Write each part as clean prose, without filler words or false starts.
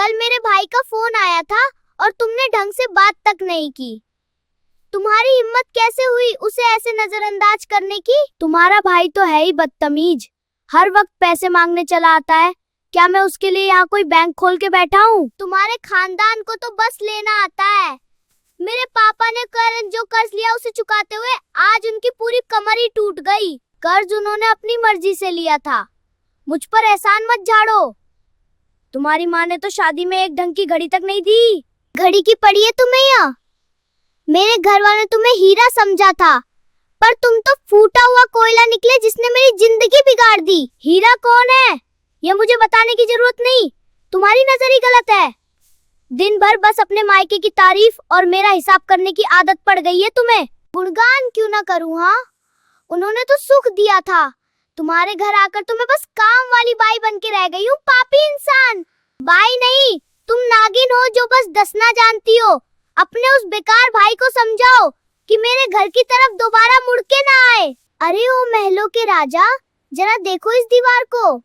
कल मेरे भाई का फोन आया था और तुमने ढंग से बात तक नहीं की। तुम्हारी हिम्मत कैसे हुई उसे ऐसे नजरअंदाज करने की? तुम्हारा भाई तो है ही बदतमीज, हर वक्त पैसे मांगने चला आता है। क्या मैं उसके लिए यहाँ कोई बैंक खोल के बैठा हूँ? तुम्हारे खानदान को तो बस लेना आता है। मेरे पापा ने जो कर्ज लिया उसे चुकाते हुए आज उनकी पूरी कमर ही टूट गई। कर्ज उन्होंने अपनी मर्जी से लिया था, मुझ पर एहसान मत झाड़ो। तुम्हारी माँ ने तो शादी में एक ढंग की घड़ी तक नहीं दी। घड़ी की पड़ी है तुम्हें यहाँ? मेरे घर वालों ने तुम्हें हीरा समझा था, पर तुम तो फूटा हुआ कोयला निकले जिसने मेरी जिंदगी बिगाड़ दी। हीरा कौन है ये मुझे बताने की जरूरत नहीं, तुम्हारी नजर ही गलत है। दिन भर बस अपने मायके की तारीफ और मेरा हिसाब करने की आदत पड़ गई है तुम्हें। गुणगान क्यों ना करूं? हाँ, उन्होंने तो सुख दिया था। तुम्हारे घर आकर तो मैं बस काम वाली बाई बन के रह गई हूँ। पापी इंसान। बाई नहीं, तुम नागिन हो जो बस डसना जानती हो। अपने उस बेकार भाई को समझाओ कि मेरे घर की तरफ दोबारा मुड़ के ना आए। अरे ओ महलों के राजा, जरा देखो इस दीवार को।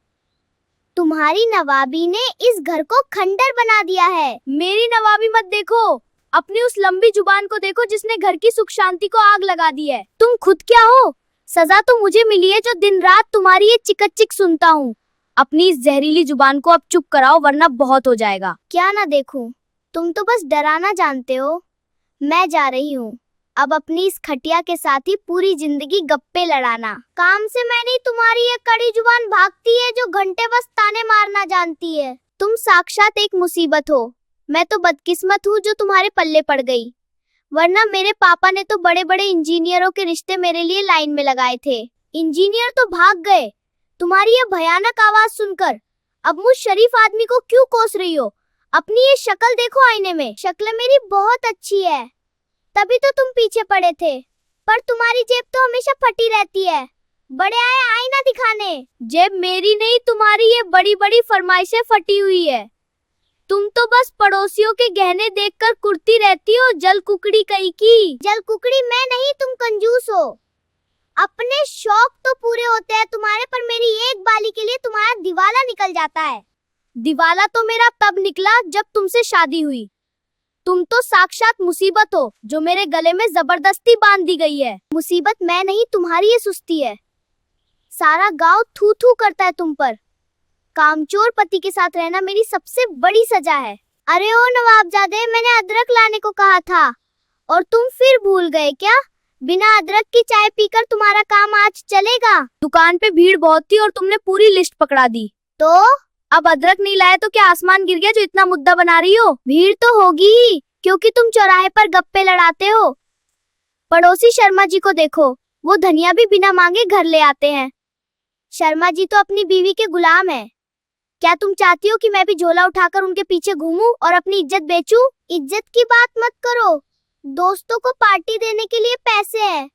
तुम्हारी नवाबी ने इस घर को खंडर बना दिया है। मेरी नवाबी मत देखो, अपनी उस लंबी जुबान को देखो जिसने घर की सुख शांति को आग लगा दी है। तुम खुद क्या हो? सजा तो मुझे मिली है जो दिन रात तुम्हारी ये चिकचिक सुनता हूँ। अपनी इस जहरीली जुबान को अब चुप कराओ वरना बहुत हो जाएगा। क्या ना देखूं? तुम तो बस डराना जानते हो। मैं जा रही हूँ अब अपनी इस खटिया के साथ ही पूरी जिंदगी गप्पे लड़ाना। काम से मैं नहीं, तुम्हारी ये कड़ी जुबान भागती है जो घंटे बस ताने मारना जानती है। तुम साक्षात एक मुसीबत हो। मैं तो बदकिस्मत हूँ जो तुम्हारे पल्ले पड़ गई, वरना मेरे पापा ने तो बड़े बड़े इंजीनियरों के रिश्ते मेरे लिए लाइन में लगाए थे। इंजीनियर तो भाग गए तुम्हारी ये भयानक आवाज सुनकर। अब मुझ शरीफ आदमी को क्यों कोस रही हो? अपनी ये शक्ल देखो आईने में। शक्ल मेरी बहुत अच्छी है, तभी तो तुम पीछे पड़े थे। पर तुम्हारी जेब तो हमेशा फटी रहती है। बड़े आए आईना दिखाने। जेब मेरी नहीं, तुम्हारी ये बड़ी बड़ी फरमाइशें फटी हुई है। तुम तो बस पड़ोसियों के गहने देखकर कुर्ती रहती हो। जल कुकड़ी कहीं की। जल कुकड़ी मैं नहीं, तुम कंजूस हो। अपने शौक तो पूरे होते हैं तुम्हारे, पर मेरी एक बाली के लिए तुम्हारा दिवाला निकल जाता है। दिवाला तो मेरा तब निकला जब तुमसे शादी हुई। तुम तो साक्षात मुसीबत हो जो मेरे गले में जबरदस्ती बांध दी गई है। मुसीबत मैं नहीं, तुम्हारी ये सुस्ती है। सारा गांव थू थू करता है तुम पर। कामचोर पति के साथ रहना मेरी सबसे बड़ी सजा है। अरे ओ नवाबजादे, मैंने अदरक लाने को कहा था और तुम फिर भूल गए क्या? बिना अदरक की चाय पीकर तुम्हारा काम आज चलेगा? दुकान पे भीड़ बहुत थी और तुमने पूरी लिस्ट पकड़ा दी। तो अब अदरक नहीं लाए तो क्या आसमान गिर गया जो इतना मुद्दा बना रही हो? भीड़ तो होगी ही, क्योंकि तुम चौराहे पर गप्पे लड़ाते हो। पड़ोसी शर्मा जी को देखो, वो धनिया भी बिना मांगे घर ले आते हैं। शर्मा जी तो अपनी बीवी के गुलाम है। क्या तुम चाहती हो कि मैं भी झोला उठाकर उनके पीछे घूमूं और अपनी इज्जत बेचूं? इज्जत की बात मत करो। दोस्तों को पार्टी देने के लिए पैसे हैं,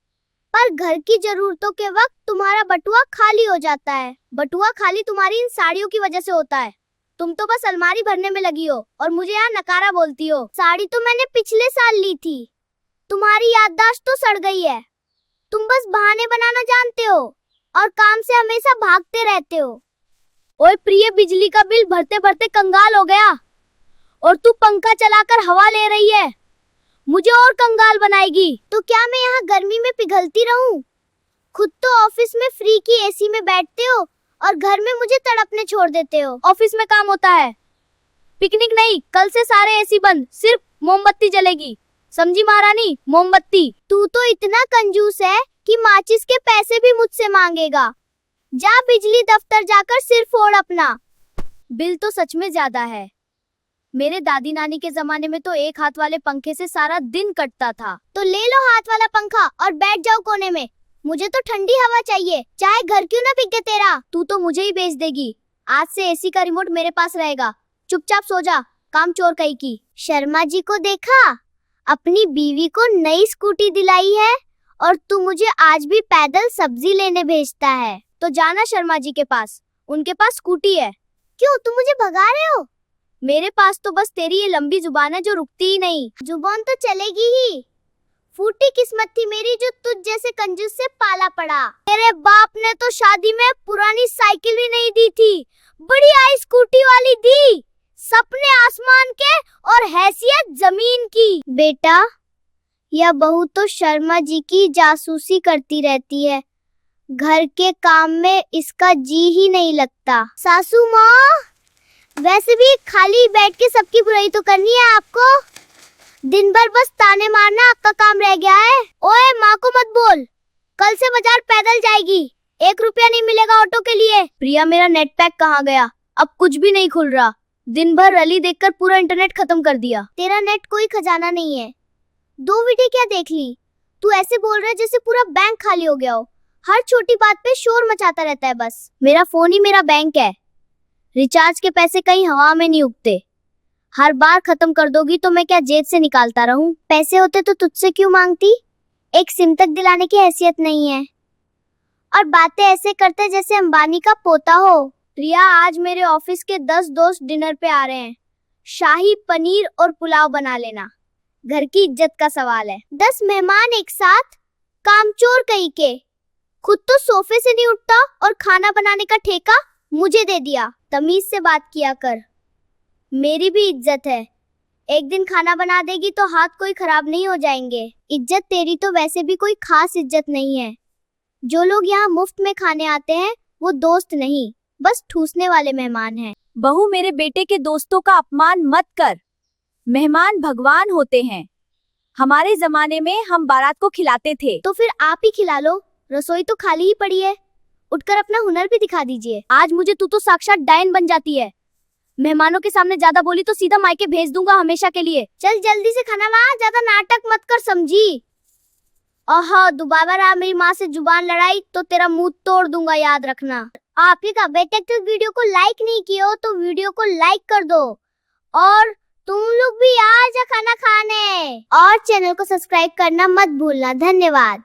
पर घर की जरूरतों के वक्त तुम्हारा बटुआ खाली हो जाता है। बटुआ खाली तुम्हारी इन साड़ियों की वजह से होता है। तुम तो बस अलमारी भरने में लगी हो और मुझे यहाँ नकारा बोलती हो। साड़ी तो मैंने पिछले साल ली थी। तुम्हारी याददाश्त तो सड़ गई है। तुम बस बहाने बनाना जानते हो और काम से हमेशा भागते रहते हो। ओए प्रिय, बिजली का बिल भरते भरते कंगाल हो गया और तू पंखा चलाकर हवा ले रही है। मुझे और कंगाल बनाएगी। तो क्या मैं यहाँ गर्मी में पिघलती रहूं? खुद तो ऑफिस में फ्री की एसी में बैठते हो और घर में मुझे तड़पने छोड़ देते हो। ऑफिस में काम होता है, पिकनिक नहीं। कल से सारे एसी बंद, सिर्फ मोमबत्ती जलेगी। समझी महारानी? मोमबत्ती। तू तो इतना कंजूस है कि माचिस के पैसे भी मुझसे मांगेगा। जा बिजली दफ्तर जाकर सिर फोड़ अपना। बिल तो सच में ज्यादा है। मेरे दादी नानी के जमाने में तो एक हाथ वाले पंखे से सारा दिन कटता था। तो ले लो हाथ वाला पंखा और बैठ जाओ कोने में। मुझे तो ठंडी हवा चाहिए, चाहे घर क्यों ना बिके तेरा। तू तो मुझे ही बेच देगी। आज से एसी का रिमोट मेरे पास रहेगा। चुपचाप सो जा, काम चोर कहीं की। शर्मा जी को देखा, अपनी बीवी को नई स्कूटी दिलाई है और तू मुझे आज भी पैदल सब्जी लेने भेजता है। तो जाना शर्मा जी के पास, उनके पास स्कूटी है। क्यों, तुम मुझे भगा रहे हो? मेरे पास तो बस तेरी ये लंबी जुबान है जो रुकती ही नहीं। जुबान तो चलेगी ही। फूटी किस्मत थी मेरी जो तुझ जैसे कंजूस से पाला पड़ा। मेरे बाप ने तो शादी में पुरानी साइकिल भी नहीं दी थी, बड़ी आई स्कूटी वाली दी। सपने आसमान के और हैसियत जमीन की। बेटा, यह बहू तो शर्मा जी की जासूसी करती रहती है, घर के काम में इसका जी ही नहीं लगता। सासू माँ, वैसे भी खाली बैठ के सबकी बुराई तो करनी है आपको, दिन भर बस ताने मारना आपका काम रह गया है। ओए, माँ को मत बोल, कल से बाजार पैदल जाएगी, 1 रुपया नहीं मिलेगा ऑटो के लिए। प्रिया, मेरा नेट पैक कहाँ गया? अब कुछ भी नहीं खुल रहा, दिन भर रैली देखकर पूरा इंटरनेट खत्म कर दिया। तेरा नेट कोई खजाना नहीं है, 2 वीडियो क्या देख ली? तू ऐसे बोल रहा है जैसे पूरा बैंक खाली हो गया हो, हर छोटी बात पे शोर मचाता रहता है बस। मेरा फोन ही मेरा बैंक है, रिचार्ज के पैसे कहीं हवा में नहीं उगते। हर बार खत्म कर दोगी तो मैं क्या जेब से निकालता रहूं? पैसे होते तो तुझसे क्यों मांगती? एक सिम तक दिलाने की हैसियत नहीं है, और बातें ऐसे करते जैसे अंबानी का पोता हो। प्रिया, आज मेरे ऑफिस के 10 दोस्त डिनर पे आ रहे हैं, शाही पनीर और पुलाव बना लेना, घर की इज्जत का सवाल है। 10 मेहमान एक साथ, कामचोर कहीं के, खुद तो सोफे से नहीं उठता और खाना बनाने का ठेका मुझे दे दिया। तमीज से बात किया कर, मेरी भी इज्जत है, एक दिन खाना बना देगी तो हाथ कोई खराब नहीं हो जाएंगे। इज्जत तेरी तो वैसे भी कोई खास इज्जत नहीं है, जो लोग यहाँ मुफ्त में खाने आते हैं वो दोस्त नहीं, बस ठूसने वाले मेहमान हैं। बहू, मेरे बेटे के दोस्तों का अपमान मत कर, मेहमान भगवान होते हैं। हमारे जमाने में हम बारात को खिलाते थे। तो फिर आप ही खिला लो, रसोई तो खाली ही पड़ी है, उठकर अपना हुनर भी दिखा दीजिए। आज मुझे तू तो साक्षात डायन बन जाती है, मेहमानों के सामने ज्यादा बोली तो सीधा मायके भेज दूंगा हमेशा के लिए। चल जल्दी से खाना ला, ज्यादा नाटक मत कर, समझी? ओह, दोबारा मेरी माँ से जुबान लड़ाई तो तेरा मुंह तोड़ दूंगा, याद रखना। आप ही का बेटे तो वीडियो को लाइक नहीं किए हो तो वीडियो को लाइक कर दो, और तुम लोग भी आ जा खाना खाने, और चैनल को सब्सक्राइब करना मत भूलना। धन्यवाद।